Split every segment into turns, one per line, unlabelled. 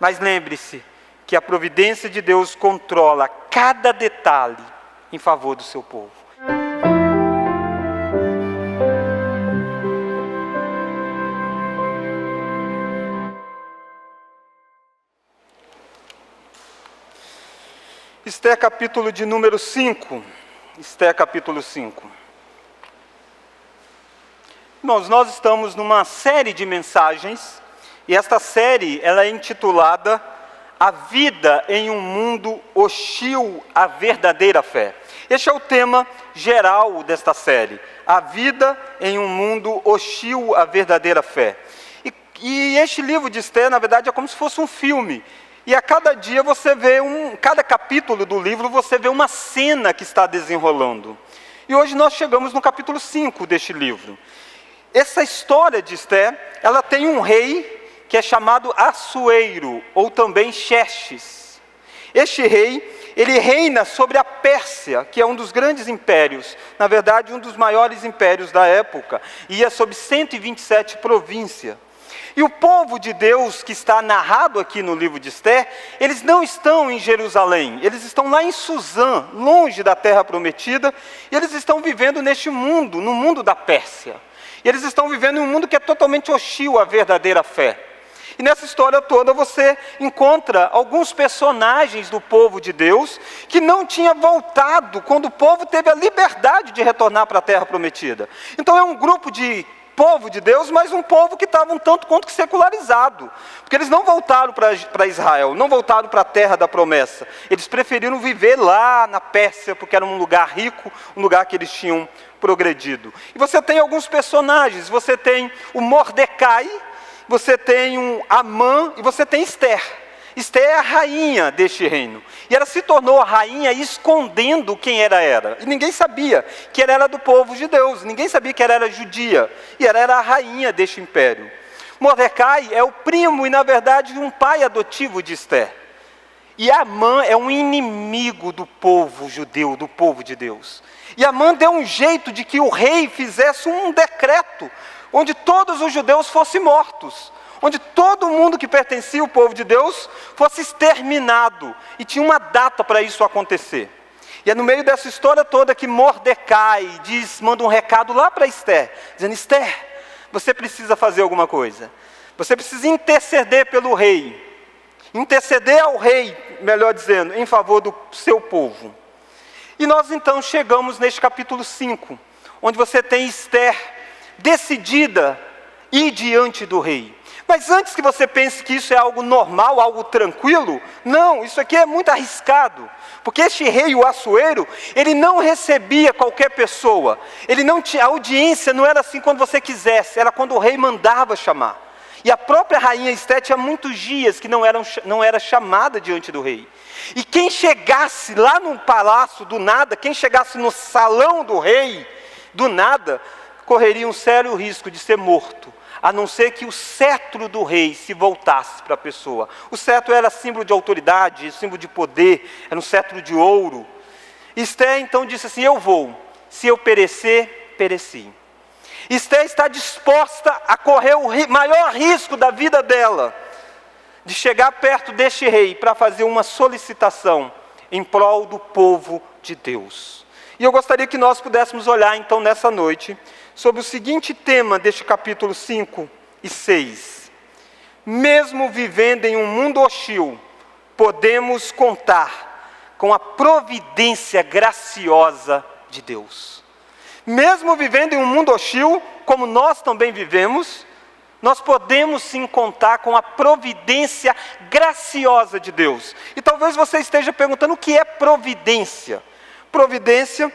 Mas lembre-se que a providência de Deus controla cada detalhe em favor do seu povo. Esther capítulo de número 5. Esther capítulo 5. Irmãos, nós estamos numa série de mensagens, e esta série ela é intitulada A Vida em um Mundo Hostil à Verdadeira Fé. Este é o tema geral desta série, A Vida em um Mundo Hostil à Verdadeira Fé. E este livro de Esther, na verdade, é como se fosse um filme. E a cada dia você vê cada capítulo do livro você vê uma cena que está desenrolando. E hoje nós chegamos no capítulo 5 deste livro. Essa história de Esther, ela tem um rei que é chamado Assuero, ou também Xerxes. Este rei, ele reina sobre a Pérsia, que é um dos grandes impérios, na verdade um dos maiores impérios da época, e é sobre 127 províncias. E o povo de Deus que está narrado aqui no livro de Esther, eles não estão em Jerusalém, eles estão lá em Suzã, longe da terra prometida, e eles estão vivendo neste mundo, no mundo da Pérsia. E eles estão vivendo em um mundo que é totalmente hostil à verdadeira fé. E nessa história toda você encontra alguns personagens do povo de Deus que não tinha voltado quando o povo teve a liberdade de retornar para a terra prometida. Então é um grupo de povo de Deus, mas um povo que estava um tanto quanto que secularizado, porque eles não voltaram para Israel, não voltaram para a terra da promessa, eles preferiram viver lá na Pérsia, porque era um lugar rico, um lugar que eles tinham progredido. E você tem alguns personagens, você tem o Mordecai, você tem um Amã e você tem Esther. Esther é a rainha deste reino. E ela se tornou a rainha escondendo quem ela era. E ninguém sabia que ela era do povo de Deus. Ninguém sabia que ela era judia. E ela era a rainha deste império. Mordecai é o primo e, na verdade, um pai adotivo de Esther. E Amã é um inimigo do povo judeu, do povo de Deus. E Amã deu um jeito de que o rei fizesse um decreto onde todos os judeus fossem mortos. Onde todo mundo que pertencia ao povo de Deus fosse exterminado. E tinha uma data para isso acontecer. E é no meio dessa história toda que Mordecai manda um recado lá para Esther, dizendo: Esther, você precisa fazer alguma coisa. Você precisa interceder pelo rei. Interceder ao rei, melhor dizendo, em favor do seu povo. E nós então chegamos neste capítulo 5, onde você tem Esther decidida a ir diante do rei. Mas antes que você pense que isso é algo normal, algo tranquilo, não, isso aqui é muito arriscado. Porque este rei, o Assuero, ele não recebia qualquer pessoa. A audiência não era assim quando você quisesse, era quando o rei mandava chamar. E a própria rainha Esther tinha muitos dias que não era chamada diante do rei. E quem chegasse lá no palácio do nada, quem chegasse no salão do rei do nada, correria um sério risco de ser morto. A não ser que o cetro do rei se voltasse para a pessoa. O cetro era símbolo de autoridade, símbolo de poder, era um cetro de ouro. Esther então disse assim: eu vou, se eu perecer, pereci. Esther está disposta a correr o maior risco da vida dela, de chegar perto deste rei para fazer uma solicitação em prol do povo de Deus. E eu gostaria que nós pudéssemos olhar então nessa noite sobre o seguinte tema deste capítulo 5 e 6. Mesmo vivendo em um mundo hostil, podemos contar com a providência graciosa de Deus. Mesmo vivendo em um mundo hostil, como nós também vivemos, nós podemos sim contar com a providência graciosa de Deus. E talvez você esteja perguntando o que é providência. Providência,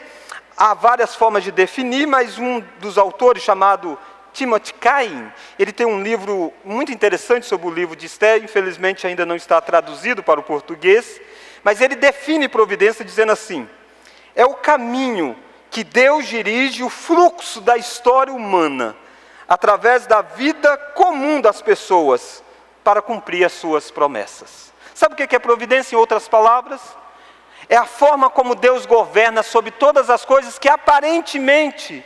há várias formas de definir, mas um dos autores, chamado Timothy Cain, ele tem um livro muito interessante sobre o livro de Esther, infelizmente ainda não está traduzido para o português, mas ele define providência dizendo assim: é o caminho que Deus dirige o fluxo da história humana, através da vida comum das pessoas, para cumprir as suas promessas. Sabe o que é providência, em outras palavras? É a forma como Deus governa sobre todas as coisas que aparentemente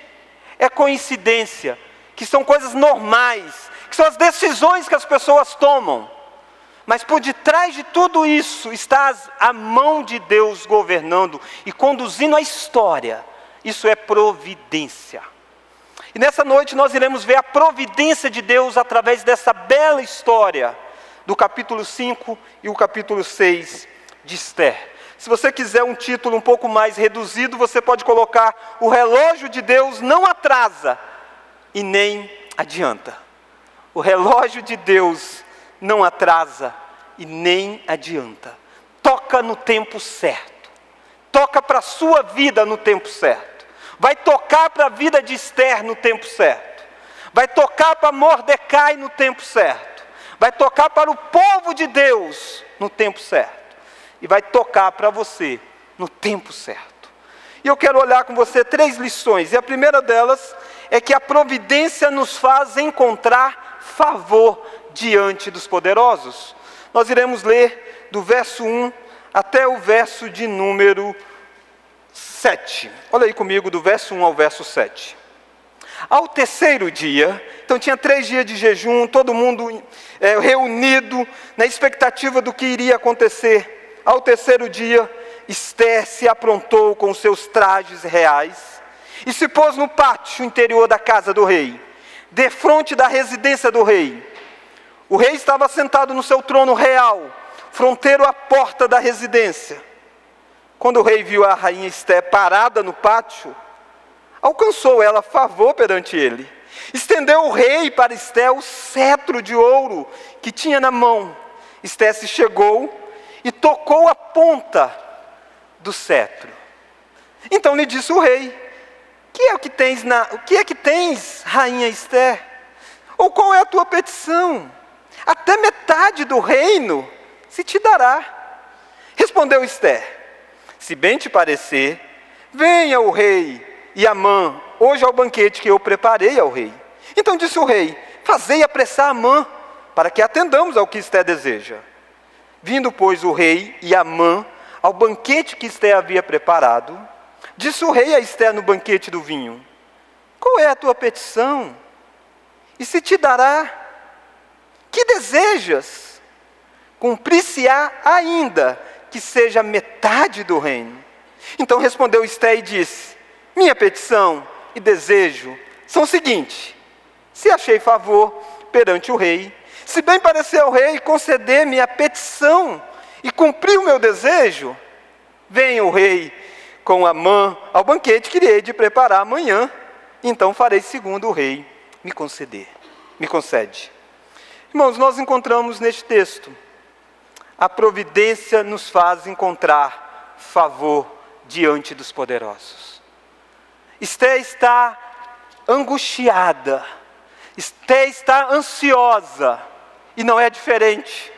é coincidência, que são coisas normais, que são as decisões que as pessoas tomam. Mas por detrás de tudo isso está a mão de Deus governando e conduzindo a história. Isso é providência. E nessa noite nós iremos ver a providência de Deus através dessa bela história do capítulo 5 e o capítulo 6 de Esther. Se você quiser um título um pouco mais reduzido, você pode colocar: o relógio de Deus não atrasa e nem adianta. O relógio de Deus não atrasa e nem adianta. Toca no tempo certo. Toca para a sua vida no tempo certo. Vai tocar para a vida de Esther no tempo certo. Vai tocar para Mordecai no tempo certo. Vai tocar para o povo de Deus no tempo certo. E vai tocar para você no tempo certo. E eu quero olhar com você 3 lições. E a primeira delas é que a providência nos faz encontrar favor diante dos poderosos. Nós iremos ler do verso 1 até o verso de número 7. Olha aí comigo, do verso 1 ao verso 7. Ao terceiro dia, então tinha 3 dias de jejum, todo mundo reunido na expectativa do que iria acontecer. Ao terceiro dia, Esther se aprontou com seus trajes reais e se pôs no pátio interior da casa do rei, defronte da residência do rei. O rei estava sentado no seu trono real, fronteiro à porta da residência. Quando o rei viu a rainha Esther parada no pátio, alcançou ela favor perante ele. Estendeu o rei para Esther o cetro de ouro que tinha na mão. Esther se chegou e tocou a ponta do cetro. Então lhe disse o rei: o que é que tens, rainha Esther? Ou qual é a tua petição? Até metade do reino se te dará. Respondeu Esther: se bem te parecer, venha o rei e Amã hoje ao banquete que eu preparei ao rei. Então disse o rei: fazei apressar Amã, para que atendamos ao que Esther deseja. Vindo, pois, o rei e Amã ao banquete que Esther havia preparado, disse o rei a Esther no banquete do vinho: qual é a tua petição? E se te dará? Que desejas? Cumprir-se-á ainda que seja metade do reino. Então respondeu Esther e disse: minha petição e desejo são o seguinte: se achei favor perante o rei, se bem parecer ao rei conceder-me a petição e cumprir o meu desejo, venha o rei com Amã ao banquete que hei de preparar amanhã, então farei segundo o rei me concede. Irmãos, nós encontramos neste texto: a providência nos faz encontrar favor diante dos poderosos. Esther está angustiada, Esther está ansiosa, e não é diferente.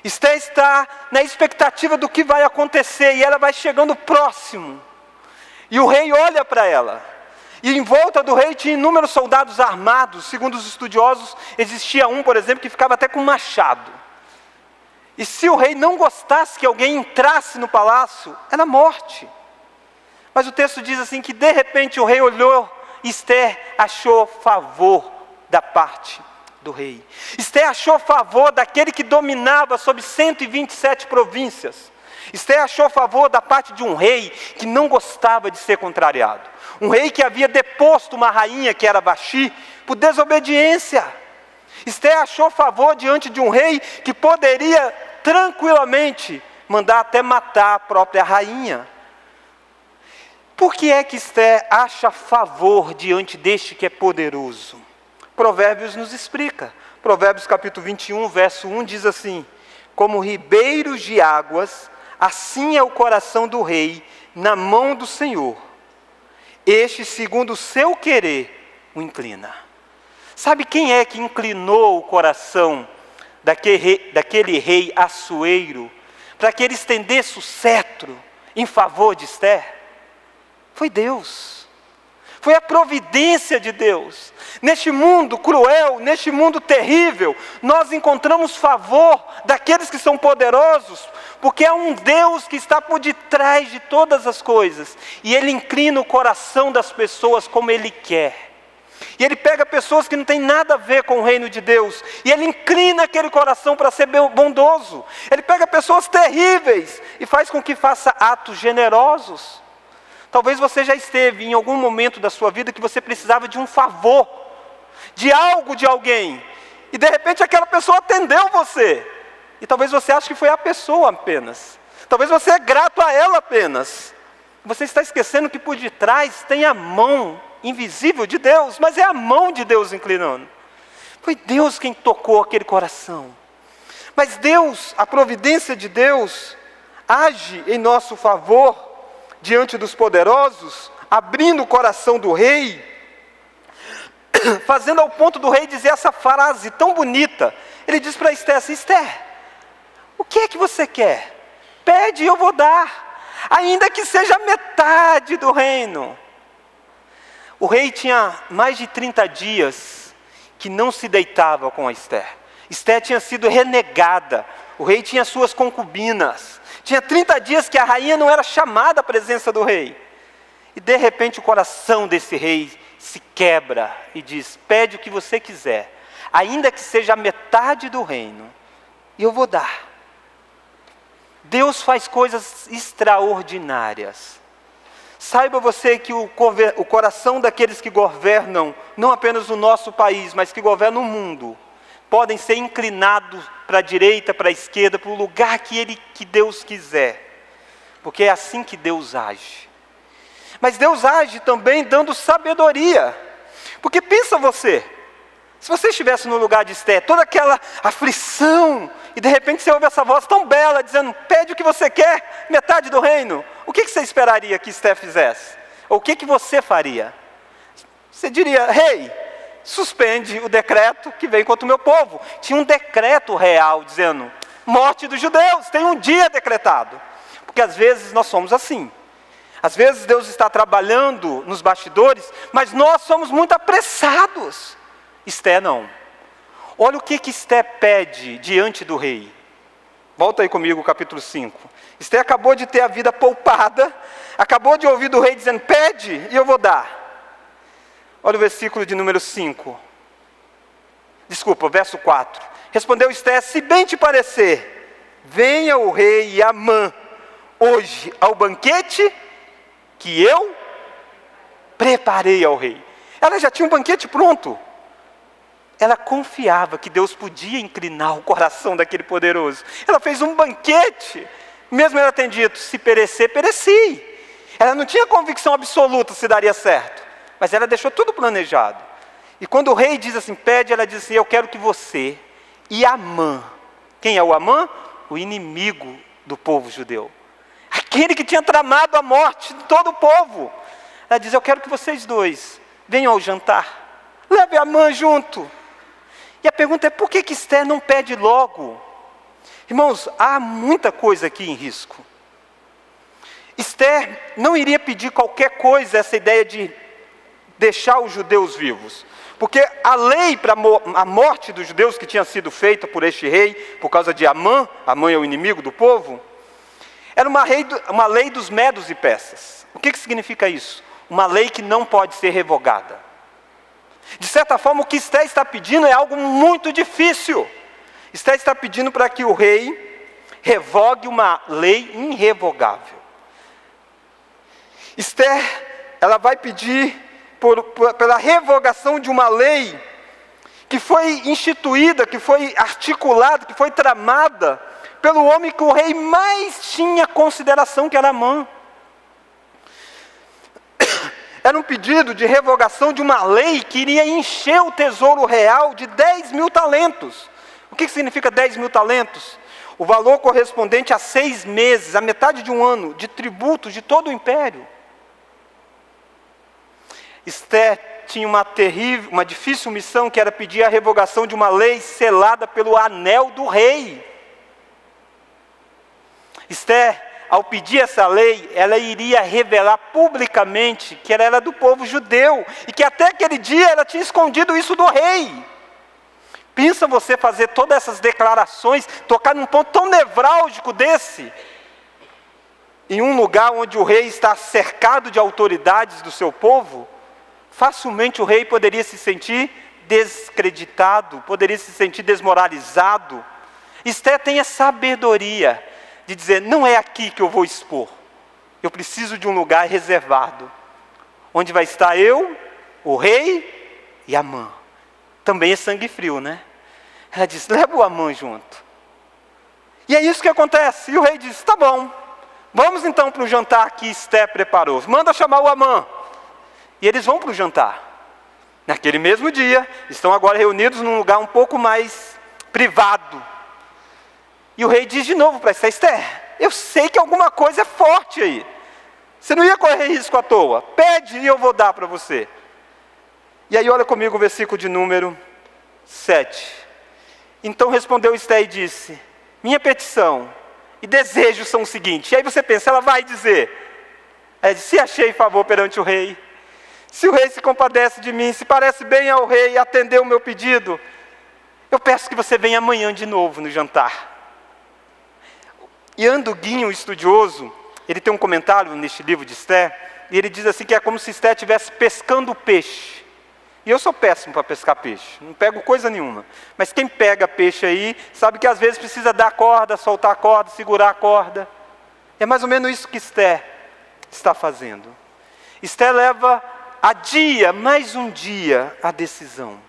Esther está na expectativa do que vai acontecer, e ela vai chegando próximo. E o rei olha para ela, e em volta do rei tinha inúmeros soldados armados. Segundo os estudiosos, existia um, por exemplo, que ficava até com um machado. E se o rei não gostasse que alguém entrasse no palácio, era morte. Mas o texto diz assim que de repente o rei olhou e Esther achou favor da parte do rei. Esther achou favor daquele que dominava sobre 127 províncias. Esther achou favor da parte de um rei que não gostava de ser contrariado. Um rei que havia deposto uma rainha que era Vaxi por desobediência. Esther achou favor diante de um rei que poderia tranquilamente mandar até matar a própria rainha. Por que é que Esther acha favor diante deste que é poderoso? Provérbios nos explica. Provérbios capítulo 21, verso 1 diz assim: como ribeiros de águas, assim é o coração do rei na mão do Senhor. Este, segundo o seu querer, o inclina. Sabe quem é que inclinou o coração daquele rei Assuero para que ele estendesse o cetro em favor de Esther? Foi Deus. Foi a providência de Deus. Neste mundo cruel, neste mundo terrível, nós encontramos favor daqueles que são poderosos, porque é um Deus que está por detrás de todas as coisas, e Ele inclina o coração das pessoas como Ele quer. E ele pega pessoas que não têm nada a ver com o reino de Deus, e ele inclina aquele coração para ser bondoso. Ele pega pessoas terríveis e faz com que faça atos generosos. Talvez você já esteve em algum momento da sua vida que você precisava de um favor, de algo de alguém, e de repente aquela pessoa atendeu você. E talvez você ache que foi a pessoa apenas. Talvez você é grato a ela apenas. Você está esquecendo que por detrás tem a mão invisível de Deus, mas é a mão de Deus inclinando. Foi Deus quem tocou aquele coração. Mas Deus, a providência de Deus, age em nosso favor diante dos poderosos, abrindo o coração do rei, fazendo ao ponto do rei dizer essa frase tão bonita. Ele diz para Esté assim: Esté, o que é que você quer? Pede e eu vou dar, ainda que seja metade do reino. O rei tinha mais de 30 dias que não se deitava com a Esté. Esté tinha sido renegada, o rei tinha suas concubinas. Tinha 30 dias que a rainha não era chamada à presença do rei. E de repente o coração desse rei se quebra e diz: pede o que você quiser, ainda que seja a metade do reino, e eu vou dar. Deus faz coisas extraordinárias. Saiba você que o coração daqueles que governam, não apenas o nosso país, mas que governam o mundo, podem ser inclinados para a direita, para a esquerda, para o lugar que Deus quiser. Porque é assim que Deus age. Mas Deus age também dando sabedoria. Porque pensa você, se você estivesse no lugar de Esté, toda aquela aflição, e de repente você ouve essa voz tão bela, dizendo: pede o que você quer, metade do reino. O que você esperaria que Esté fizesse? Ou o que você faria? Você diria: rei, suspende o decreto que vem contra o meu povo. Tinha um decreto real dizendo: morte dos judeus, tem um dia decretado. Porque às vezes nós somos assim. Às vezes Deus está trabalhando nos bastidores, mas nós somos muito apressados. Esté não. Olha o que Esté pede diante do rei. Volta aí comigo, capítulo 5. Esté acabou de ter a vida poupada, acabou de ouvir do rei dizendo: pede e eu vou dar. Olha o versículo de número 5. Desculpa, verso 4. Respondeu Esté: se bem te parecer, venha o rei Amã hoje ao banquete que eu preparei ao rei. Ela já tinha um banquete pronto. Ela confiava que Deus podia inclinar o coração daquele poderoso. Ela fez um banquete, mesmo ela tendo dito: se perecer, pereci. Ela não tinha convicção absoluta se daria certo, mas ela deixou tudo planejado. E quando o rei diz assim: pede, ela diz assim: eu quero que você e Amã. Quem é o Amã? O inimigo do povo judeu. Aquele que tinha tramado a morte de todo o povo. Ela diz: eu quero que vocês dois venham ao jantar. Leve Amã junto. E a pergunta é: por que Esté não pede logo? Irmãos, há muita coisa aqui em risco. Esté não iria pedir qualquer coisa, essa ideia de deixar os judeus vivos. Porque a lei para a morte dos judeus que tinha sido feita por este rei, por causa de Amã, Amã é o inimigo do povo, era uma lei dos medos e persas. O que significa isso? Uma lei que não pode ser revogada. De certa forma, o que Esté está pedindo é algo muito difícil. Esté está pedindo para que o rei revogue uma lei irrevogável. Esté, ela vai pedir pela revogação de uma lei que foi instituída, que foi articulada, que foi tramada pelo homem que o rei mais tinha consideração, que era Amã. Era um pedido de revogação de uma lei que iria encher o tesouro real de 10 mil talentos. O que significa 10 mil talentos? O valor correspondente a 6 meses, a metade de um ano, de tributos de todo o império. Esté tinha uma difícil missão, que era pedir a revogação de uma lei selada pelo anel do rei. Esté, ao pedir essa lei, ela iria revelar publicamente que ela era do povo judeu, e que até aquele dia ela tinha escondido isso do rei. Pensa você fazer todas essas declarações, tocar num ponto tão nevrálgico desse, em um lugar onde o rei está cercado de autoridades do seu povo, facilmente o rei poderia se sentir descreditado, poderia se sentir desmoralizado. Esté tem a sabedoria de dizer, não é aqui que eu vou expor. Eu preciso de um lugar reservado, onde vai estar eu, o rei e Amã. Também é sangue frio, né? Ela diz, leva o Amã junto. E é isso que acontece. E o rei diz, tá bom, vamos então para o jantar que Esté preparou. Manda chamar o Amã. E eles vão para o jantar. Naquele mesmo dia, estão agora reunidos num lugar um pouco mais privado. E o rei diz de novo para Esté, eu sei que alguma coisa é forte aí. Você não ia correr risco à toa. Pede e eu vou dar para você. E aí olha comigo o versículo de número 7. Então respondeu Esté e disse, minha petição e desejo são o seguinte. E aí você pensa, ela vai dizer. Ela diz, se achei favor perante o rei, se o rei se compadece de mim, se parece bem ao rei atender o meu pedido, eu peço que você venha amanhã de novo no jantar. Ian Duguin, o estudioso, ele tem um comentário neste livro de Esté, e ele diz assim que é como se Esté estivesse pescando peixe. E eu sou péssimo para pescar peixe, não pego coisa nenhuma. Mas quem pega peixe aí, sabe que às vezes precisa dar corda, soltar a corda, segurar a corda. É mais ou menos isso que Esté está fazendo. Esté leva mais um dia a decisão.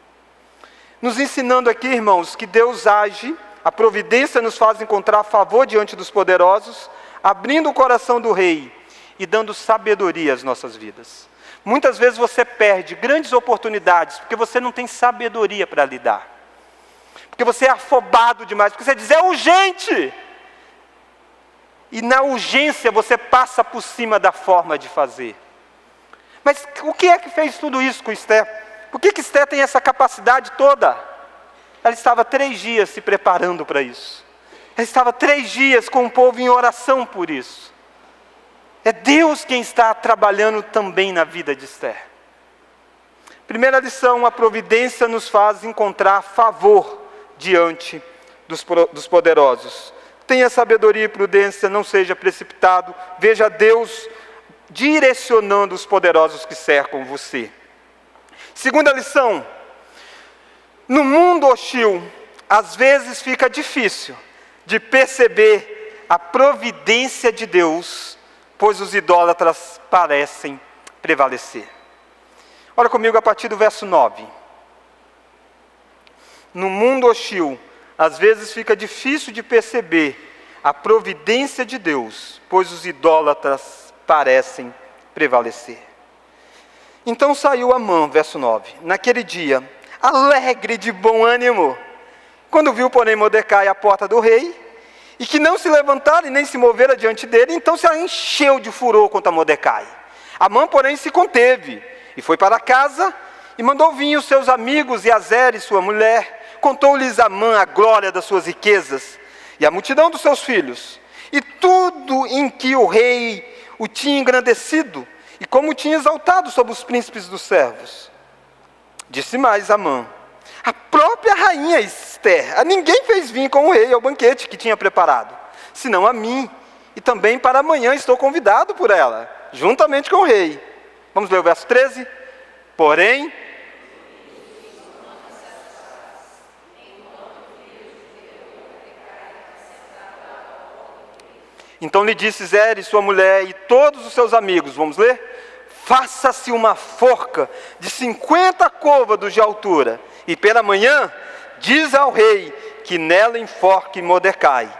Nos ensinando aqui, irmãos, que Deus age, a providência nos faz encontrar favor diante dos poderosos, abrindo o coração do rei e dando sabedoria às nossas vidas. Muitas vezes você perde grandes oportunidades porque você não tem sabedoria para lidar. Porque você é afobado demais, porque você diz, é urgente! E na urgência você passa por cima da forma de fazer. Mas o que é que fez tudo isso com Esté? Por que Esté tem essa capacidade toda? Ela estava 3 dias se preparando para isso. Ela estava 3 dias com o povo em oração por isso. É Deus quem está trabalhando também na vida de Esté. Primeira lição, a providência nos faz encontrar favor diante dos poderosos. Tenha sabedoria e prudência, não seja precipitado. Veja Deus direcionando os poderosos que cercam você. Segunda lição, no mundo hostil, às vezes fica difícil de perceber a providência de Deus, pois os idólatras parecem prevalecer. Olha comigo a partir do verso 9. No mundo hostil, às vezes fica difícil de perceber a providência de Deus, pois os idólatras parecem prevalecer. Então saiu Amã, verso 9, naquele dia, alegre de bom ânimo, quando viu, porém, Mordecai à porta do rei, e que não se levantara e nem se movera diante dele, então se encheu de furor contra Mordecai. Amã, porém, se conteve, e foi para casa, e mandou vir os seus amigos e Azeres, sua mulher, contou-lhes Amã a glória das suas riquezas, e a multidão dos seus filhos, e tudo em que o rei o tinha engrandecido, e como o tinha exaltado sobre os príncipes dos servos. Disse mais Amã, a própria rainha Esté, a ninguém fez vir com o rei ao banquete que tinha preparado, senão a mim, e também para amanhã estou convidado por ela, juntamente com o rei. Vamos ler o verso 13? Porém, então lhe disse Zeres, sua mulher, e todos os seus amigos, vamos ler? Faça-se uma forca de 50 côvados de altura, e pela manhã, diz ao rei, que nela enforque Mordecai.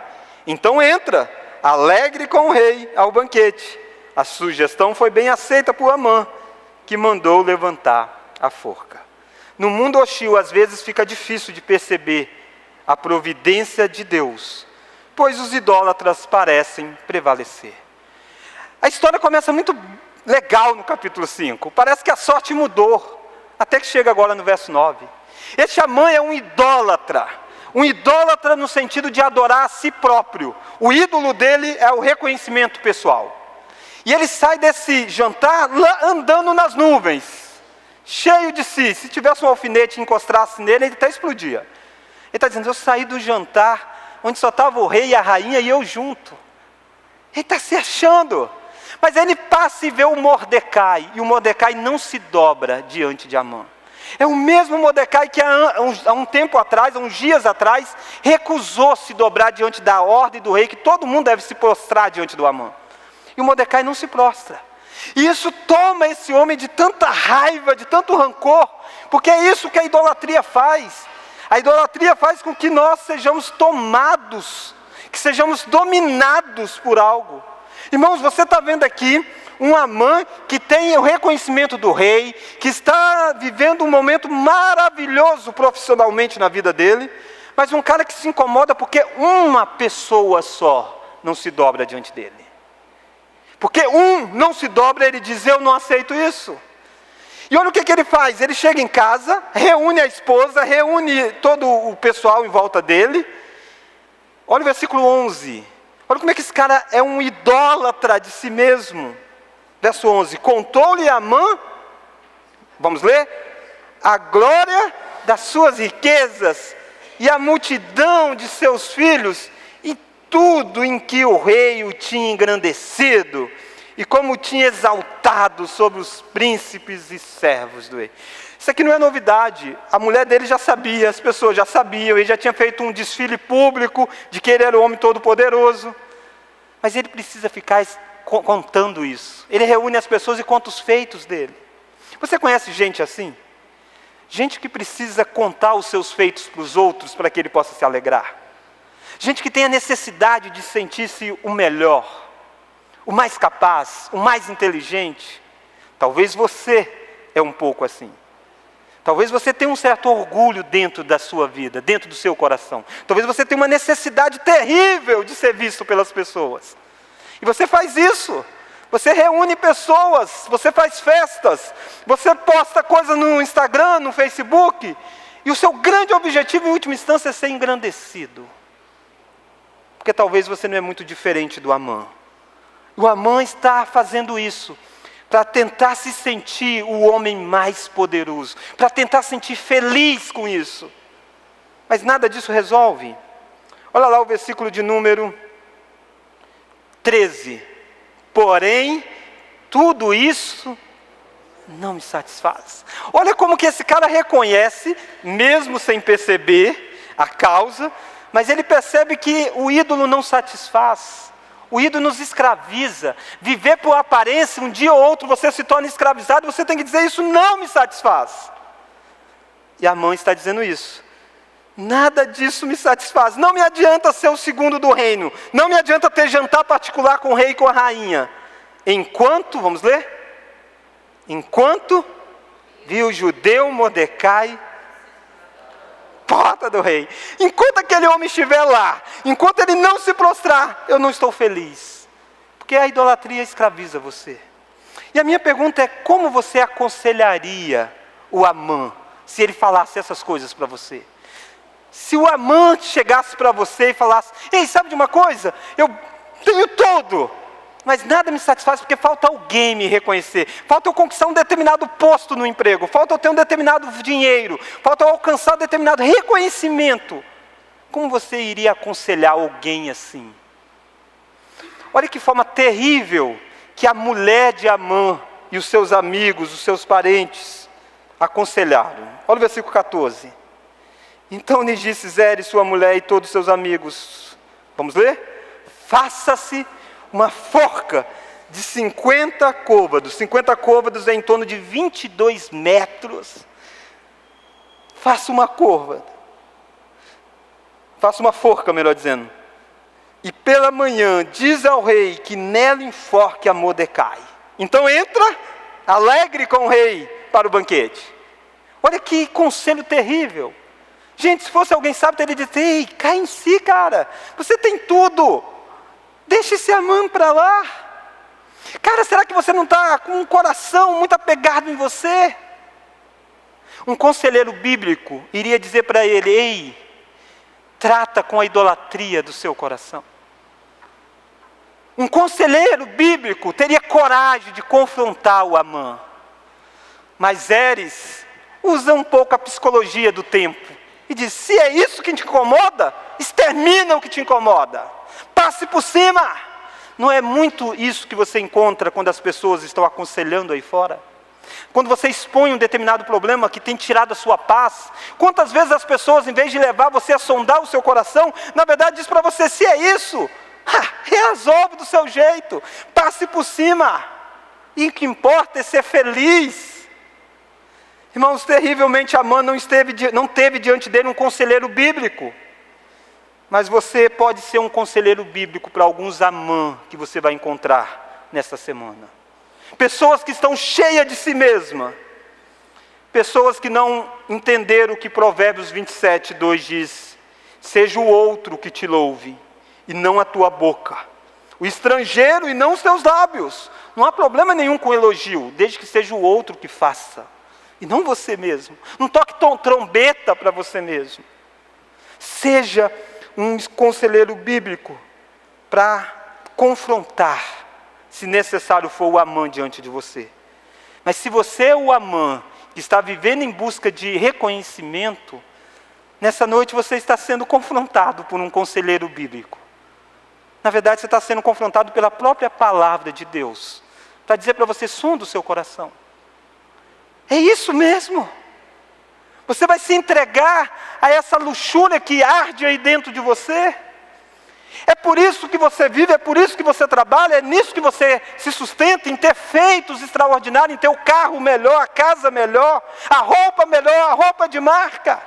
Então entra, alegre com o rei, ao banquete. A sugestão foi bem aceita por Amã, que mandou levantar a forca. No mundo hostil, às vezes fica difícil de perceber a providência de Deus, pois os idólatras parecem prevalecer. A história começa muito legal no capítulo 5. Parece que a sorte mudou, até que chega agora no verso 9. Este Amã é um idólatra no sentido de adorar a si próprio. O ídolo dele é o reconhecimento pessoal. E ele sai desse jantar andando nas nuvens, cheio de si. Se tivesse um alfinete e encostasse nele, ele até explodia. Ele está dizendo, eu saí do jantar onde só estava o rei e a rainha e eu junto. Ele está se achando. Mas ele passa e vê o Mordecai, e o Mordecai não se dobra diante de Amã. É o mesmo Mordecai que há um tempo atrás, há uns dias atrás, recusou se dobrar diante da ordem do rei, que todo mundo deve se prostrar diante do Amã. E o Mordecai não se prostra. E isso toma esse homem de tanta raiva, de tanto rancor, porque é isso que a idolatria faz. A idolatria faz com que nós sejamos tomados, que sejamos dominados por algo. Irmãos, você está vendo aqui um Amã que tem o reconhecimento do rei, que está vivendo um momento maravilhoso profissionalmente na vida dele, mas um cara que se incomoda porque uma pessoa só não se dobra diante dele. Porque um não se dobra, ele diz, eu não aceito isso. E olha o que ele faz, ele chega em casa, reúne a esposa, reúne todo o pessoal em volta dele. Olha o versículo 11, olha como é que esse cara é um idólatra de si mesmo. Verso 11, contou-lhe Amã, vamos ler? A glória das suas riquezas e a multidão de seus filhos e tudo em que o rei o tinha engrandecido e como o tinha exaltado sobre os príncipes e servos do rei. Isso aqui não é novidade, a mulher dele já sabia, as pessoas já sabiam, ele já tinha feito um desfile público de que ele era o homem todo poderoso, mas ele precisa ficar contando isso. Ele reúne as pessoas e conta os feitos dele. Você conhece gente assim? Gente que precisa contar os seus feitos para os outros para que ele possa se alegrar. Gente que tem a necessidade de sentir-se o melhor, o mais capaz, o mais inteligente. Talvez você é um pouco assim. Talvez você tenha um certo orgulho dentro da sua vida, dentro do seu coração. Talvez você tenha uma necessidade terrível de ser visto pelas pessoas. E você faz isso, você reúne pessoas, você faz festas, você posta coisas no Instagram, no Facebook, e o seu grande objetivo em última instância é ser engrandecido. Porque talvez você não é muito diferente do Amã. O Amã está fazendo isso para tentar se sentir o homem mais poderoso, para tentar sentir feliz com isso. Mas nada disso resolve. Olha lá o versículo de número 13, porém, tudo isso não me satisfaz. Olha como que esse cara reconhece, mesmo sem perceber a causa, mas ele percebe que o ídolo não satisfaz. O ídolo nos escraviza. Viver por aparência, um dia ou outro você se torna escravizado, você tem que dizer, isso não me satisfaz. E a mãe está dizendo isso. Nada disso me satisfaz. Não me adianta ser o segundo do reino. Não me adianta ter jantar particular com o rei e com a rainha. Enquanto, vamos ler? Enquanto viu o judeu Mordecai, porta do rei. Enquanto aquele homem estiver lá, enquanto ele não se prostrar, eu não estou feliz. Porque a idolatria escraviza você. E a minha pergunta é, como você aconselharia o Amã, se ele falasse essas coisas para você? Se o Amã chegasse para você e falasse, ei, sabe de uma coisa? Eu tenho tudo, mas nada me satisfaz porque falta alguém me reconhecer. Falta eu conquistar um determinado posto no emprego. Falta eu ter um determinado dinheiro. Falta eu alcançar um determinado reconhecimento. Como você iria aconselhar alguém assim? Olha que forma terrível que a mulher de Amã e os seus amigos, os seus parentes, aconselharam. Olha o versículo 14. Então lhe disse Zeres, sua mulher e todos os seus amigos. Vamos ler? Faça-se uma forca de 50 côvados. 50 côvados é em torno de 22 metros. Faça uma côvada. Faça uma forca, melhor dizendo. E pela manhã diz ao rei que nela enforque a Mordecai. Então entra alegre com o rei para o banquete. Olha que conselho terrível. Gente, se fosse alguém sábio, teria dito, ei, cai em si, cara. Você tem tudo. Deixa esse Amã para lá. Cara, será que você não está com um coração muito apegado em você? Um conselheiro bíblico iria dizer para ele, ei, trata com a idolatria do seu coração. Um conselheiro bíblico teria coragem de confrontar o Amã. Mas Zeres usa um pouco a psicologia do tempo. E diz, se é isso que te incomoda, extermina o que te incomoda. Passe por cima. Não é muito isso que você encontra quando as pessoas estão aconselhando aí fora? Quando você expõe um determinado problema que tem tirado a sua paz, quantas vezes as pessoas, em vez de levar você a sondar o seu coração, na verdade diz para você, se é isso, resolve do seu jeito, passe por cima, e o que importa é ser feliz. Irmãos, terrivelmente Amã não teve diante dele um conselheiro bíblico, mas você pode ser um conselheiro bíblico para alguns Amã que você vai encontrar nesta semana. Pessoas que estão cheias de si mesma, pessoas que não entenderam o que Provérbios 27:2 diz, seja o outro que te louve, e não a tua boca, o estrangeiro e não os teus lábios. Não há problema nenhum com elogio, desde que seja o outro que faça, e não você mesmo. Não toque trombeta para você mesmo. Seja um conselheiro bíblico para confrontar, se necessário for, o Amã diante de você. Mas se você é o Amã que está vivendo em busca de reconhecimento, nessa noite você está sendo confrontado por um conselheiro bíblico. Na verdade, você está sendo confrontado pela própria palavra de Deus, para dizer para você, sonda o seu coração. É isso mesmo. Você vai se entregar a essa luxúria que arde aí dentro de você? É por isso que você vive, é por isso que você trabalha, é nisso que você se sustenta, em ter feitos extraordinários, em ter o carro melhor, a casa melhor, a roupa melhor, a roupa de marca.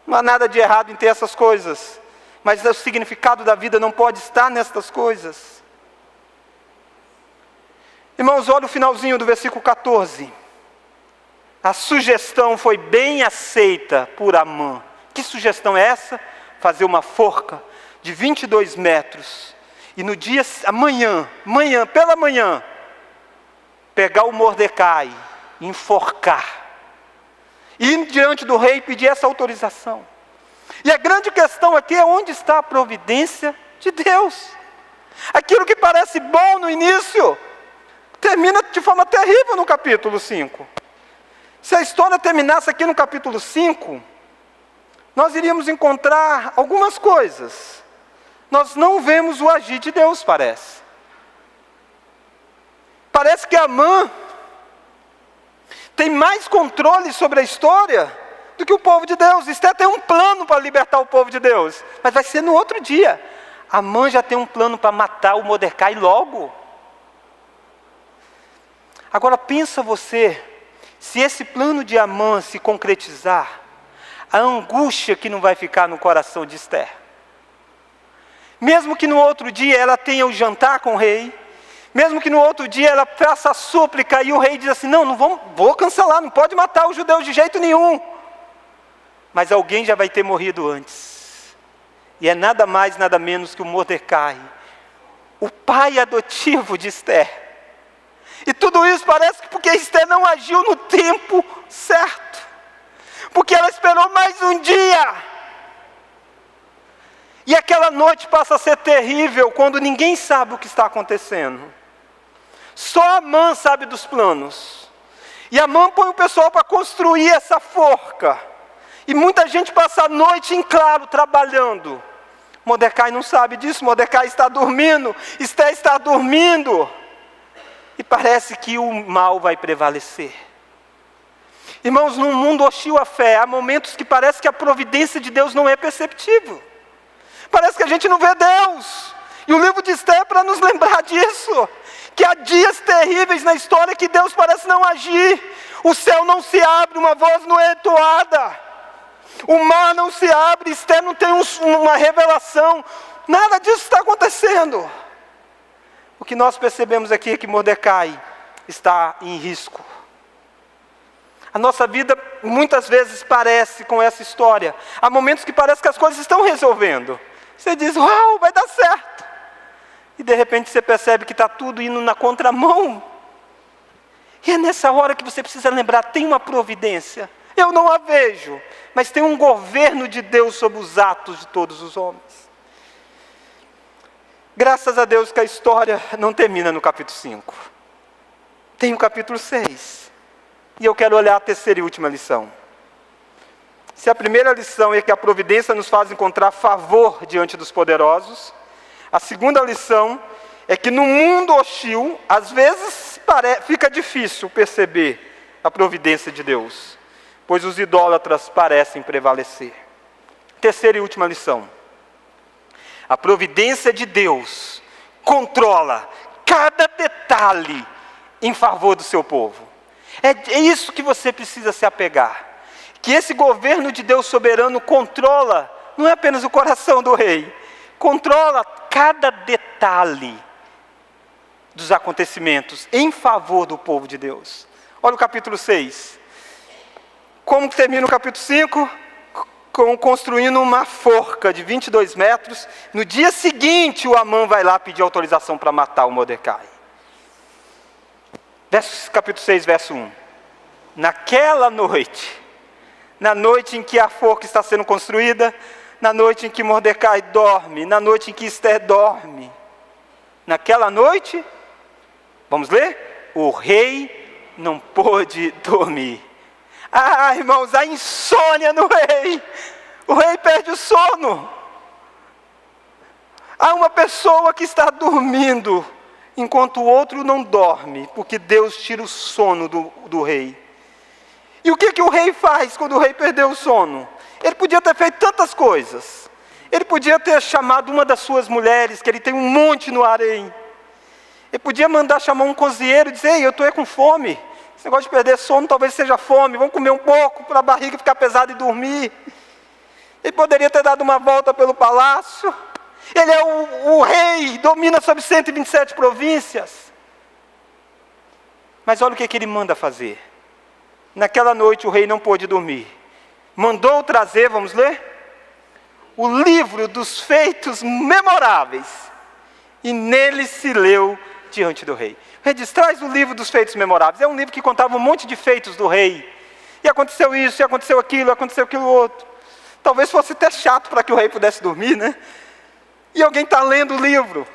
Não há nada de errado em ter essas coisas, mas o significado da vida não pode estar nestas coisas. Irmãos, olha o finalzinho do versículo 14. A sugestão foi bem aceita por Amã. Que sugestão é essa? Fazer uma forca de 22 metros, e no dia, pela manhã, pegar o Mordecai, enforcar, e ir diante do rei pedir essa autorização. E a grande questão aqui é onde está a providência de Deus. Aquilo que parece bom no início, termina de forma terrível no capítulo 5. Se a história terminasse aqui no capítulo 5, nós iríamos encontrar algumas coisas. Nós não vemos o agir de Deus, parece. Parece que Amã tem mais controle sobre a história do que o povo de Deus. Esté tem um plano para libertar o povo de Deus, mas vai ser no outro dia. Amã já tem um plano para matar o Mordecai logo. Agora pensa você, se esse plano de Amã se concretizar, a angústia que não vai ficar no coração de Esther. Mesmo que no outro dia ela tenha o jantar com o rei, mesmo que no outro dia ela faça a súplica e o rei diz assim, não vou cancelar, não pode matar os judeus de jeito nenhum. Mas alguém já vai ter morrido antes. E é nada mais, nada menos que o Mordecai, o pai adotivo de Esther. E tudo isso parece que porque Esther não agiu no tempo certo. Porque ela esperou mais um dia. E aquela noite passa a ser terrível quando ninguém sabe o que está acontecendo. Só Amã sabe dos planos. E Amã põe o pessoal para construir essa forca. E muita gente passa a noite em claro trabalhando. Mordecai não sabe disso, Mordecai está dormindo, Esther está dormindo. E parece que o mal vai prevalecer. Irmãos, num mundo hostil à fé, há momentos que parece que a providência de Deus não é perceptível. Parece que a gente não vê Deus. E o livro de Esther é para nos lembrar disso. Que há dias terríveis na história que Deus parece não agir. O céu não se abre, uma voz não é entoada. O mar não se abre, Esther não tem uma revelação. Nada disso está acontecendo. O que nós percebemos aqui é que Mordecai está em risco. A nossa vida muitas vezes parece com essa história. Há momentos que parece que as coisas estão resolvendo. Você diz, uau, vai dar certo. E de repente você percebe que está tudo indo na contramão. E é nessa hora que você precisa lembrar, tem uma providência. Eu não a vejo, mas tem um governo de Deus sobre os atos de todos os homens. Graças a Deus que a história não termina no capítulo 5. Tem o capítulo 6. E eu quero olhar a terceira e última lição. Se a primeira lição é que a providência nos faz encontrar favor diante dos poderosos, A segunda lição é que no mundo hostil, às vezes fica difícil perceber a providência de Deus, pois os idólatras parecem prevalecer. Terceira e última lição. A providência de Deus controla cada detalhe em favor do seu povo. É isso que você precisa se apegar. Que esse governo de Deus soberano controla, não é apenas o coração do rei, controla cada detalhe dos acontecimentos em favor do povo de Deus. Olha o capítulo 6. Como termina o capítulo 5? Construindo uma forca de 22 metros. No dia seguinte, o Amã vai lá pedir autorização para matar o Mordecai. Capítulo 6, verso 1. Naquela noite, na noite em que a forca está sendo construída, na noite em que Mordecai dorme, na noite em que Esther dorme, naquela noite, vamos ler? O rei não pôde dormir. Ah, irmãos, a insônia no rei. O rei perde o sono. Há uma pessoa que está dormindo, enquanto o outro não dorme, porque Deus tira o sono do rei. E o que o rei faz quando o rei perdeu o sono? Ele podia ter feito tantas coisas. Ele podia ter chamado uma das suas mulheres, que ele tem um monte no harém. Ele podia mandar chamar um cozinheiro e dizer: ei, eu estou com fome. Esse negócio de perder sono talvez seja fome. Vamos comer um pouco para a barriga ficar pesada e dormir. Ele poderia ter dado uma volta pelo palácio. Ele é o rei, domina sobre 127 províncias. Mas olha o que ele manda fazer. Naquela noite o rei não pôde dormir. Mandou trazer, vamos ler? O livro dos feitos memoráveis. E nele se leu diante do rei. O rei diz: traz o livro dos feitos memoráveis. É um livro que contava um monte de feitos do rei. E aconteceu isso, e aconteceu aquilo outro. Talvez fosse até chato para que o rei pudesse dormir, né? E alguém está lendo o livro.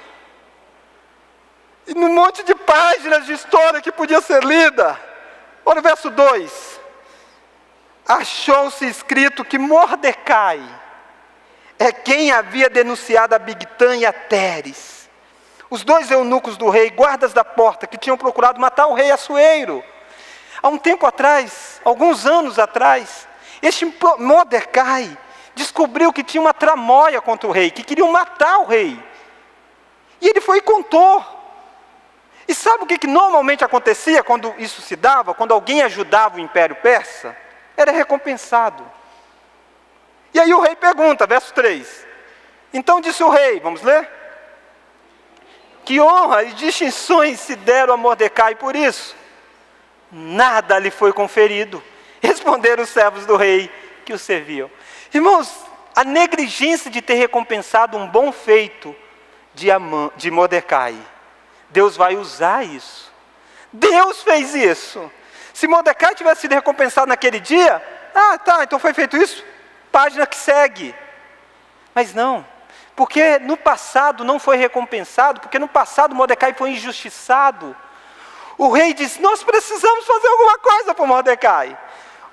E num monte de páginas de história que podia ser lida. Olha o verso 2. Achou-se escrito que Mordecai é quem havia denunciado a Bigtã e a Teres, os dois eunucos do rei, guardas da porta, que tinham procurado matar o rei Assuero. Há um tempo atrás, alguns anos atrás, este Mordecai descobriu que tinha uma tramóia contra o rei, que queriam matar o rei. E ele foi e contou. E sabe o que normalmente acontecia quando isso se dava? Quando alguém ajudava o Império Persa? Era recompensado. E aí o rei pergunta, verso 3. Então disse o rei, vamos ler? Que honra e distinções se deram a Mordecai por isso? Nada lhe foi conferido. Responderam os servos do rei que o serviam. Irmãos, a negligência de ter recompensado um bom feito de Mordecai, Deus vai usar isso. Deus fez isso. Se Mordecai tivesse sido recompensado naquele dia, então foi feito isso, página que segue. Mas não, porque no passado não foi recompensado, porque no passado Mordecai foi injustiçado. O rei diz: nós precisamos fazer alguma coisa para Mordecai.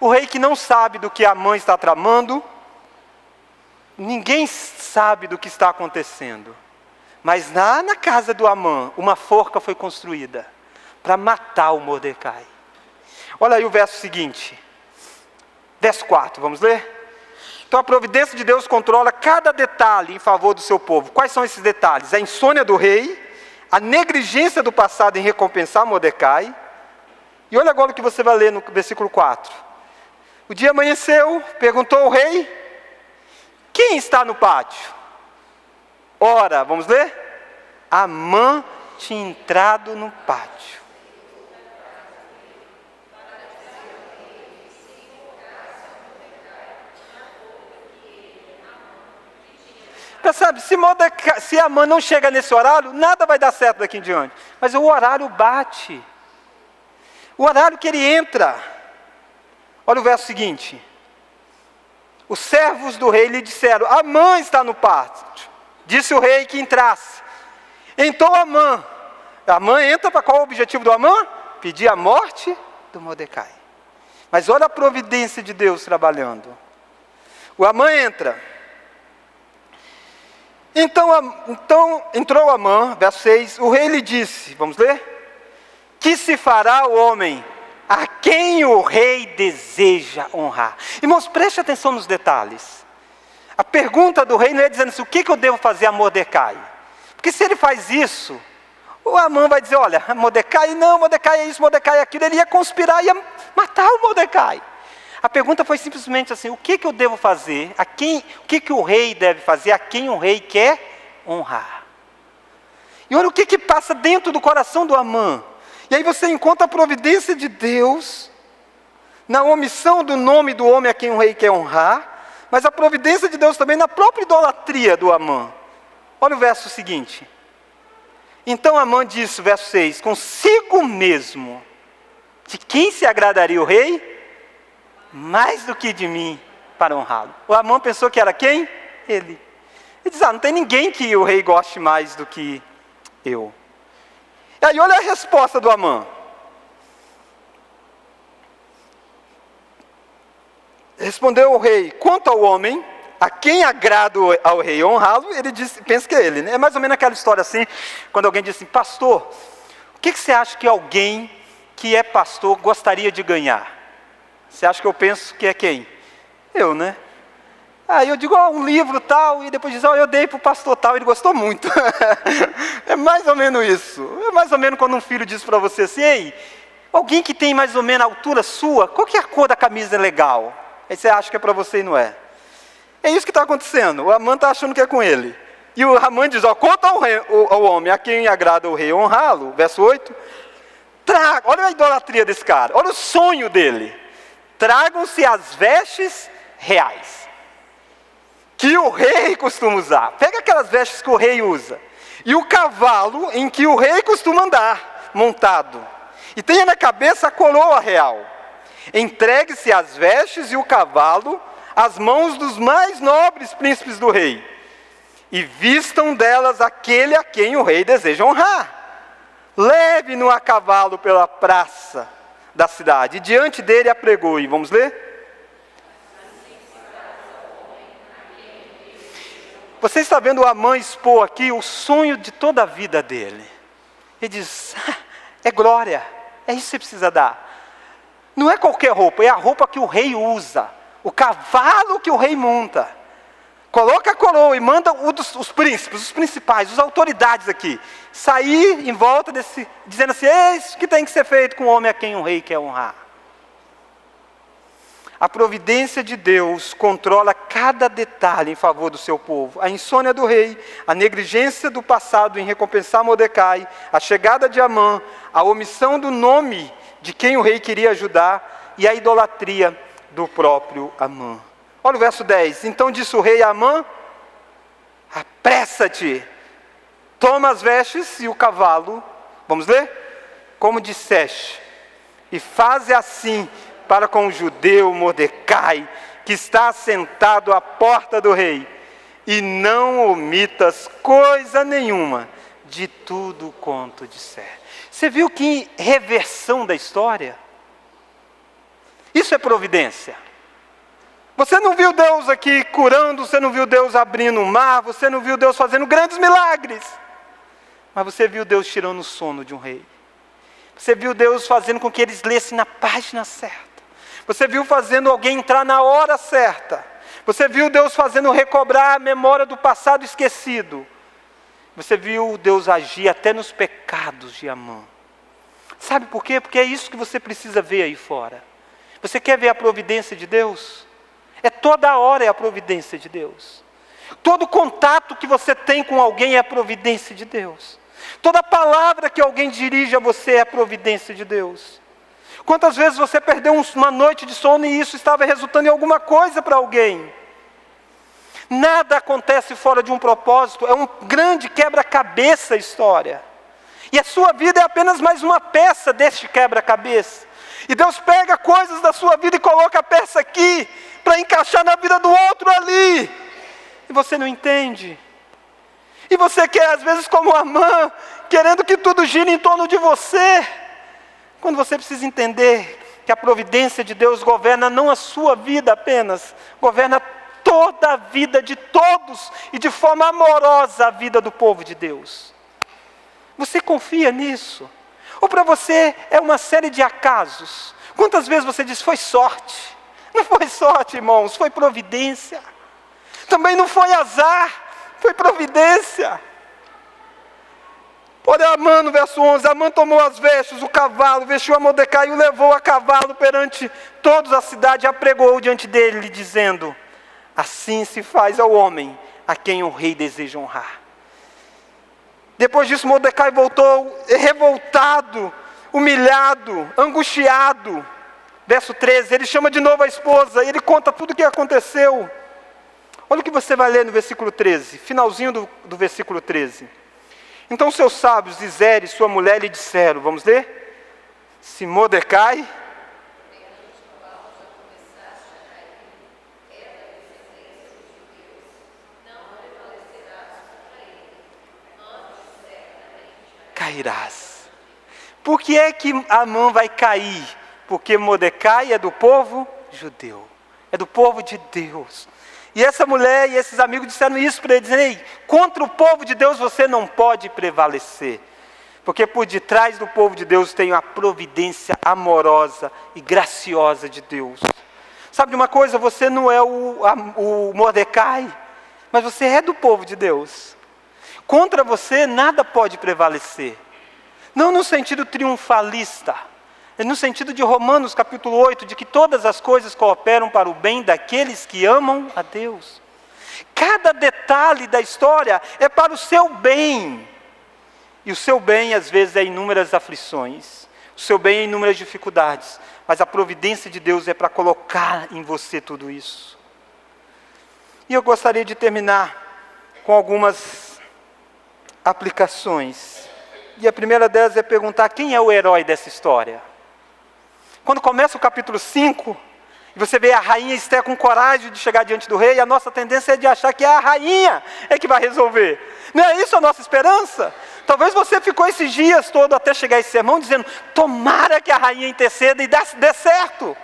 O rei que não sabe do que a mãe está tramando, ninguém sabe do que está acontecendo. Mas lá na casa do Amã, uma forca foi construída para matar o Mordecai. Olha aí o verso seguinte. Verso 4, vamos ler? Então a providência de Deus controla cada detalhe em favor do seu povo. Quais são esses detalhes? A insônia do rei, a negligência do passado em recompensar Mordecai. E olha agora o que você vai ler no versículo 4. O dia amanheceu, perguntou o rei: quem está no pátio? Ora, vamos ler? Amã tinha entrado no pátio. Sabe, se Amã não chega nesse horário, nada vai dar certo daqui em diante. Mas o horário bate. O horário que ele entra. Olha o verso seguinte. Os servos do rei lhe disseram: Amã está no pátio. Disse o rei que entrasse. Entrou Amã. Amã entra para qual o objetivo do Amã? Pedir a morte do Mordecai. Mas olha a providência de Deus trabalhando. O Amã entra. Então entrou Amã, verso 6, o rei lhe disse, vamos ler? Que se fará o homem a quem o rei deseja honrar? Irmãos, preste atenção nos detalhes. A pergunta do rei não é dizendo assim, o que eu devo fazer a Mordecai? Porque se ele faz isso, o Amã vai dizer, olha, Mordecai não, Mordecai é isso, Mordecai é aquilo, ele ia conspirar, ia matar o Mordecai. A pergunta foi simplesmente assim, o que eu devo fazer, o que o rei deve fazer, a quem o rei quer honrar? E olha o que passa dentro do coração do Amã. E aí você encontra a providência de Deus, na omissão do nome do homem a quem o rei quer honrar, mas a providência de Deus também na própria idolatria do Amã. Olha o verso seguinte. Então Amã disse, verso 6, consigo mesmo, de quem se agradaria o rei? Mais do que de mim, para honrá-lo. O Amã pensou que era quem? Ele. Ele diz, não tem ninguém que o rei goste mais do que eu. E aí olha a resposta do Amã. Respondeu o rei, quanto ao homem, a quem agrada ao rei honrá-lo, ele disse, pensa que é ele, né? É mais ou menos aquela história assim, quando alguém diz assim, pastor, o que você acha que alguém que é pastor gostaria de ganhar? Você acha que eu penso que é quem? Eu, né? Aí eu digo, um livro tal, e depois diz, eu dei para o pastor tal, ele gostou muito. É mais ou menos isso. É mais ou menos quando um filho diz para você assim, ei, alguém que tem mais ou menos a altura sua, qual que é a cor da camisa legal? Aí você acha que é para você e não é. É isso que está acontecendo. O Amã está achando que é com ele. E o Amã diz, quanto ao homem, a quem agrada o rei honrá-lo, verso 8, olha a idolatria desse cara, olha o sonho dele. Tragam-se as vestes reais, que o rei costuma usar. Pega aquelas vestes que o rei usa. E o cavalo em que o rei costuma andar, montado. E tenha na cabeça a coroa real. Entregue-se as vestes e o cavalo às mãos dos mais nobres príncipes do rei. E vistam delas aquele a quem o rei deseja honrar. Leve-no a cavalo pela praça da cidade, e diante dele apregoe. Vamos ler? Você está vendo o Amã expor aqui o sonho de toda a vida dele. Ele diz, é glória, é isso que você precisa dar. Não é qualquer roupa, é a roupa que o rei usa, o cavalo que o rei monta. Coloca a coroa e manda os príncipes, os principais, as autoridades aqui, sair em volta dizendo assim, é isso que tem que ser feito com o homem a quem o rei quer honrar. A providência de Deus controla cada detalhe em favor do seu povo. A insônia do rei, a negligência do passado em recompensar Mordecai, a chegada de Amã, a omissão do nome de quem o rei queria ajudar e a idolatria do próprio Amã. Olha o verso 10. Então disse o rei a Amã, apressa-te, toma as vestes e o cavalo, vamos ler? Como disseste, e faze assim para com o judeu Mordecai, que está sentado à porta do rei, e não omitas coisa nenhuma de tudo quanto disser. Você viu que reversão da história? Isso é providência. Você não viu Deus aqui curando, você não viu Deus abrindo o mar, você não viu Deus fazendo grandes milagres. Mas você viu Deus tirando o sono de um rei. Você viu Deus fazendo com que eles lessem na página certa. Você viu fazendo alguém entrar na hora certa. Você viu Deus fazendo recobrar a memória do passado esquecido. Você viu Deus agir até nos pecados de Amã. Sabe por quê? Porque é isso que você precisa ver aí fora. Você quer ver a providência de Deus? É toda hora é a providência de Deus. Todo contato que você tem com alguém é a providência de Deus. Toda palavra que alguém dirige a você é a providência de Deus. Quantas vezes você perdeu uma noite de sono e isso estava resultando em alguma coisa para alguém? Nada acontece fora de um propósito, é um grande quebra-cabeça a história. E a sua vida é apenas mais uma peça deste quebra-cabeça. E Deus pega coisas da sua vida e coloca a peça aqui, para encaixar na vida do outro ali. E você não entende. E você quer, às vezes, como Amã, querendo que tudo gire em torno de você. Quando você precisa entender que a providência de Deus governa não a sua vida apenas, governa toda a vida de todos e de forma amorosa a vida do povo de Deus. Você confia nisso? Ou para você é uma série de acasos? Quantas vezes você diz, foi sorte? Não foi sorte, irmãos, foi providência. Também não foi azar, foi providência. Olha Amã no verso 11, Amã tomou as vestes, o cavalo, vestiu a Mordecai e o levou a cavalo perante todos a cidade, e apregoou diante dele, dizendo, assim se faz ao homem a quem o rei deseja honrar. Depois disso Mordecai voltou revoltado, humilhado, angustiado. Verso 13, ele chama de novo a esposa, ele conta tudo o que aconteceu. Olha o que você vai ler no versículo 13, finalzinho do versículo 13. Então seus sábios, Zizere e sua mulher lhe disseram, vamos ler? Se Mordecai... cairás. Por que é que Amã vai cair? Porque Mordecai é do povo judeu, é do povo de Deus. E essa mulher e esses amigos disseram isso para ele, dizendo, ei, contra o povo de Deus você não pode prevalecer. Porque por detrás do povo de Deus tem a providência amorosa e graciosa de Deus. Sabe de uma coisa, você não é o Mordecai, mas você é do povo de Deus. Contra você nada pode prevalecer. Não no sentido triunfalista, no sentido de Romanos capítulo 8, de que todas as coisas cooperam para o bem daqueles que amam a Deus. Cada detalhe da história é para o seu bem. E o seu bem às vezes é inúmeras aflições, o seu bem é inúmeras dificuldades, mas a providência de Deus é para colocar em você tudo isso. E eu gostaria de terminar com algumas aplicações. E a primeira delas é perguntar quem é o herói dessa história. Quando começa o capítulo 5, e você vê a rainha Esté com coragem de chegar diante do rei, a nossa tendência é de achar que a rainha é que vai resolver. Não é isso a nossa esperança? Talvez você ficou esses dias todos até chegar esse sermão dizendo, tomara que a rainha interceda e dê certo.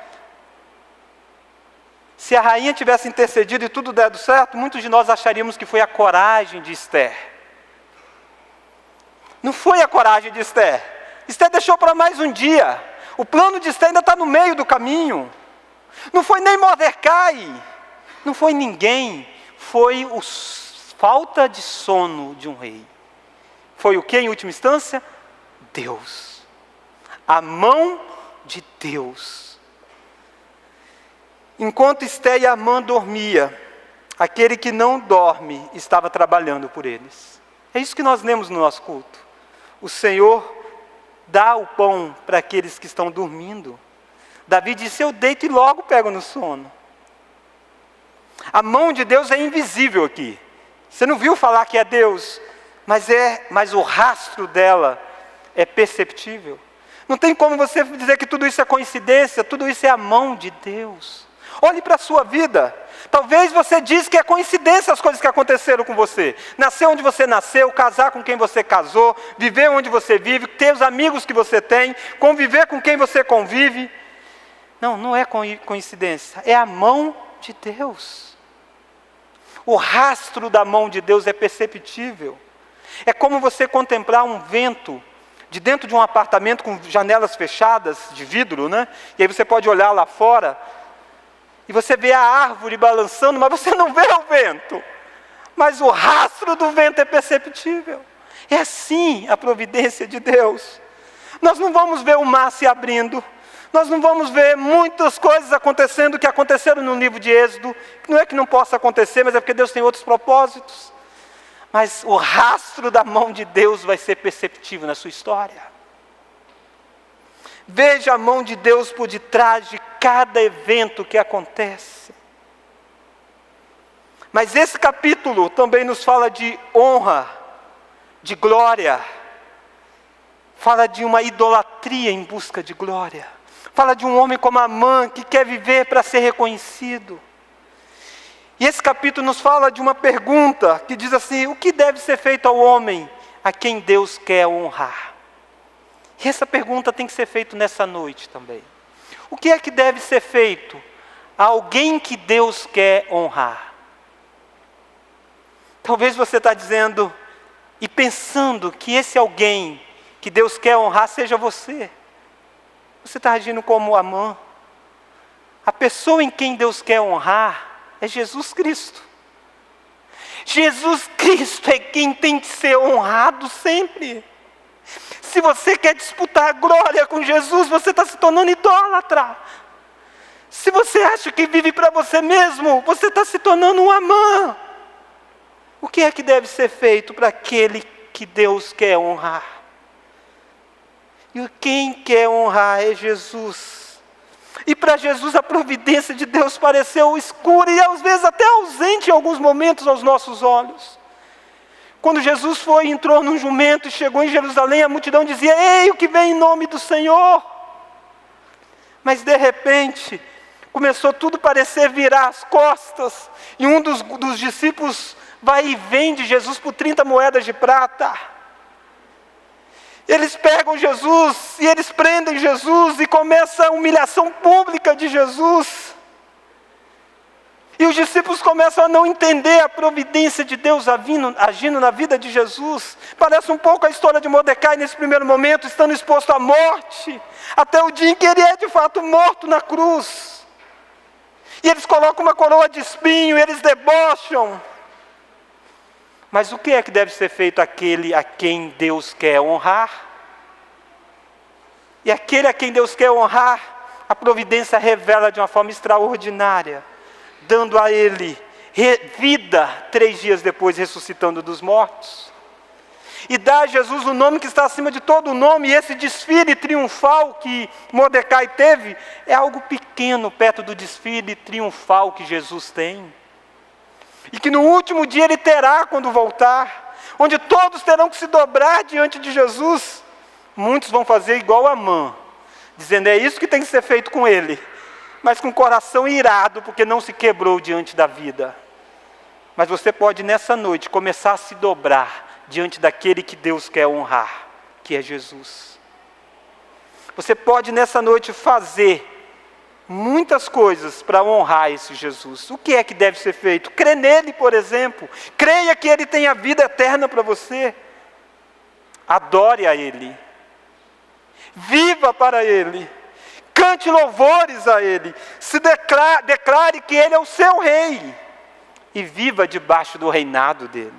Se a rainha tivesse intercedido e tudo dado certo, muitos de nós acharíamos que foi a coragem de Esther. Não foi a coragem de Esther. Esther deixou para mais um dia. O plano de Esther ainda está no meio do caminho. Não foi nem Mordecai. Não foi ninguém. Foi a falta de sono de um rei. Foi o que em última instância? Deus. A mão de Deus. Enquanto Esther e Amã dormia, aquele que não dorme estava trabalhando por eles. É isso que nós lemos no nosso culto. O Senhor dá o pão para aqueles que estão dormindo. Davi disse, eu deito e logo pego no sono. A mão de Deus é invisível aqui. Você não viu falar que é Deus, mas o rastro dela é perceptível. Não tem como você dizer que tudo isso é coincidência, tudo isso é a mão de Deus. Olhe para a sua vida. Talvez você diz que é coincidência as coisas que aconteceram com você. Nascer onde você nasceu, casar com quem você casou, viver onde você vive, ter os amigos que você tem, conviver com quem você convive. Não, não é coincidência, é a mão de Deus. O rastro da mão de Deus é perceptível. É como você contemplar um vento de dentro de um apartamento com janelas fechadas, de vidro, né? E aí você pode olhar lá fora, e você vê a árvore balançando, mas você não vê o vento. Mas o rastro do vento é perceptível. É assim a providência de Deus. Nós não vamos ver o mar se abrindo. Nós não vamos ver muitas coisas acontecendo que aconteceram no livro de Êxodo. Não é que não possa acontecer, mas é porque Deus tem outros propósitos. Mas o rastro da mão de Deus vai ser perceptível na sua história. Veja a mão de Deus por detrás de cada evento que acontece. Mas esse capítulo também nos fala de honra, de glória. Fala de uma idolatria em busca de glória. Fala de um homem como Amã, que quer viver para ser reconhecido. E esse capítulo nos fala de uma pergunta que diz assim, o que deve ser feito ao homem a quem Deus quer honrar? E essa pergunta tem que ser feita nessa noite também. O que é que deve ser feito a alguém que Deus quer honrar? Talvez você está dizendo e pensando que esse alguém que Deus quer honrar seja você. Você está agindo como Amã. A pessoa em quem Deus quer honrar é Jesus Cristo. Jesus Cristo é quem tem que ser honrado sempre. Se você quer disputar a glória com Jesus, você está se tornando idólatra. Se você acha que vive para você mesmo, você está se tornando um Amã. O que é que deve ser feito para aquele que Deus quer honrar? E quem quer honrar é Jesus. E para Jesus a providência de Deus pareceu escura e às vezes até ausente em alguns momentos aos nossos olhos. Quando Jesus entrou num jumento e chegou em Jerusalém, a multidão dizia: ei, o que vem em nome do Senhor? Mas de repente, começou tudo a parecer virar as costas, e um dos discípulos vai e vende Jesus por 30 moedas de prata. Eles pegam Jesus e eles prendem Jesus e começa a humilhação pública de Jesus. E os discípulos começam a não entender a providência de Deus agindo na vida de Jesus. Parece um pouco a história de Mordecai nesse primeiro momento, estando exposto à morte, até o dia em que ele é de fato morto na cruz. E eles colocam uma coroa de espinho, eles debocham. Mas o que é que deve ser feito àquele a quem Deus quer honrar? E aquele a quem Deus quer honrar, a providência revela de uma forma extraordinária, dando a ele vida 3 dias depois, ressuscitando dos mortos. E dá a Jesus o nome que está acima de todo nome, e esse desfile triunfal que Mordecai teve, é algo pequeno perto do desfile triunfal que Jesus tem. E que no último dia ele terá quando voltar, onde todos terão que se dobrar diante de Jesus. Muitos vão fazer igual Amã, dizendo: é isso que tem que ser feito com ele, mas com o coração irado, porque não se quebrou diante da vida. Mas você pode nessa noite começar a se dobrar diante daquele que Deus quer honrar, que é Jesus. Você pode nessa noite fazer muitas coisas para honrar esse Jesus. O que é que deve ser feito? Crê nele, por exemplo. Creia que ele tem a vida eterna para você. Adore a ele. Viva para ele. Cante louvores a ele. Declare que ele é o seu rei. E viva debaixo do reinado dele.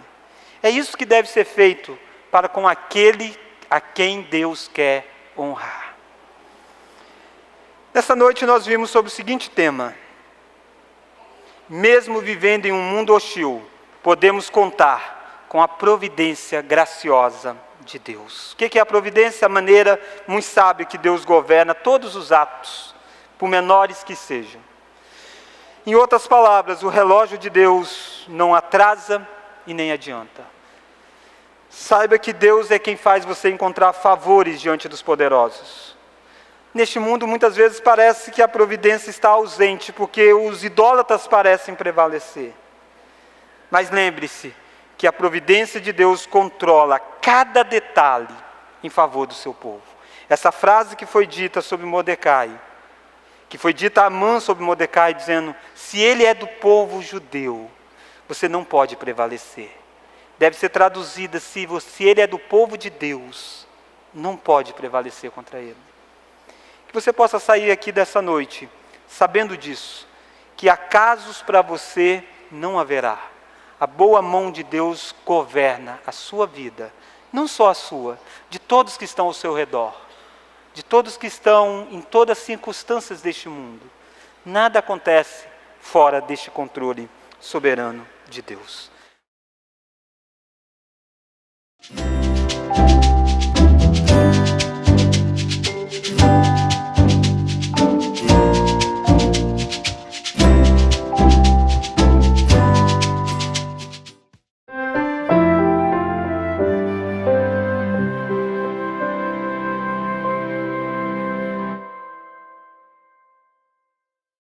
É isso que deve ser feito para com aquele a quem Deus quer honrar. Nessa noite nós vimos sobre o seguinte tema: mesmo vivendo em um mundo hostil, podemos contar com a providência graciosa de Deus. O que é a providência? A maneira muito sábia que Deus governa todos os atos, por menores que sejam. Em outras palavras, o relógio de Deus não atrasa e nem adianta. Saiba que Deus é quem faz você encontrar favores diante dos poderosos. Neste mundo, muitas vezes parece que a providência está ausente, porque os idólatras parecem prevalecer. Mas lembre-se que a providência de Deus controla cada detalhe em favor do seu povo. Essa frase que foi dita sobre Mordecai, que foi dita a Amã sobre Mordecai, dizendo: se ele é do povo judeu, você não pode prevalecer. Deve ser traduzida: se ele é do povo de Deus, não pode prevalecer contra ele. Que você possa sair aqui dessa noite sabendo disso, que acasos para você não haverá. A boa mão de Deus governa a sua vida, não só a sua, de todos que estão ao seu redor, de todos que estão em todas as circunstâncias deste mundo. Nada acontece fora deste controle soberano de Deus.